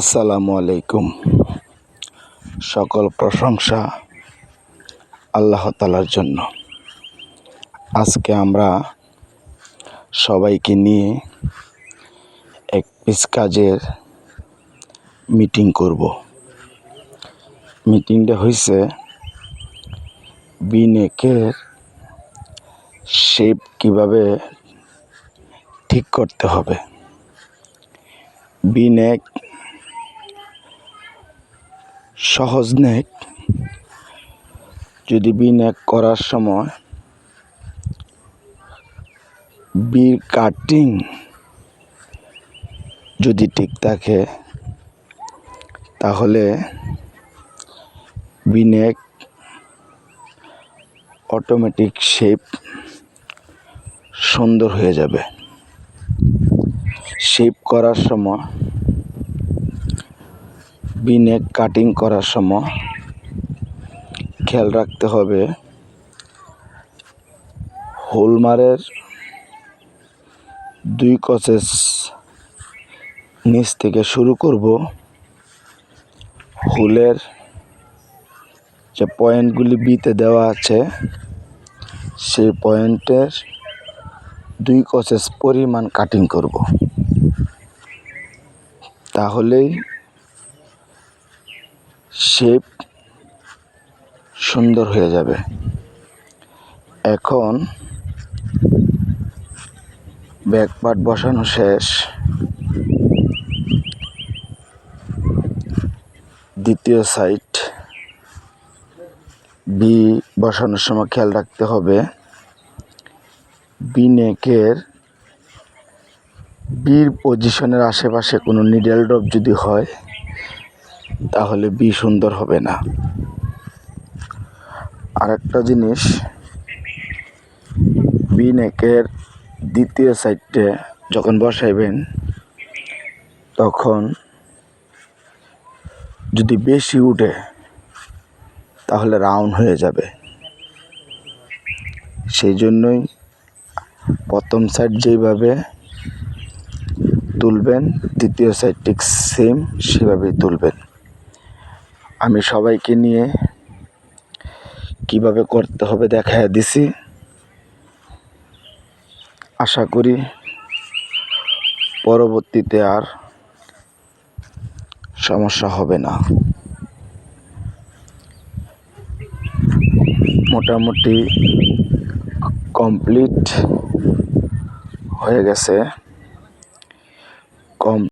আসসালামু আলাইকুম। সকল প্রশংসা আল্লাহ তাআলার জন্য। আজকে আমরা সবাইকে নিয়ে এক পিস কাজের মিটিং করব। মিটিংটা হয়েছে বিনেকের শেপ কিভাবে ঠিক করতে হবে। বিনেক সহজ নেক, যদি বিনেক করার সময় বির কাটিং যদি ঠিক থাকে তাহলে বিনেক অটোমেটিক শেপ সুন্দর হয়ে যাবে। শেপ করার সময়, বিনেক কাটিং করার সময় খেয়াল রাখতে হবে হোলমারের 2 কসেস নিচ থেকে শুরু করব। হোলের যে পয়েন্টগুলি বিতে দেওয়া আছে সেই পয়েন্টের 2 কসেস পরিমাণ কাটিং করব, তাহলেই শেপ সুন্দর হয়ে যাবে। এখন ব্যাক পার্ট বসানো শেষ। দ্বিতীয় সাইড বি বসানোর সময় খেয়াল রাখতে হবে বিনেকের বির পজিশনের আশেপাশে কোনো নিডেল ড্রপ যদি হয় তাহলে বি সুন্দর হবে না। আরেকটা জিনিস, বিনেকের দ্বিতীয় সাইডে যখন বসাইবেন তখন যদি বেশি উঠে তাহলে রাউন্ড হয়ে যাবে। সেই জন্যই প্রথম সাইড যেইভাবে তুলবেন দ্বিতীয় সাইড ঠিক সেম সেভাবেই তুলবেন। আমি সবাইকে নিয়ে কিভাবে করতে হবে দেখায় দিছি। আশা করি পরবর্তীতে আর সমস্যা হবে না। মোটামুটি কমপ্লিট হয়ে গেছে।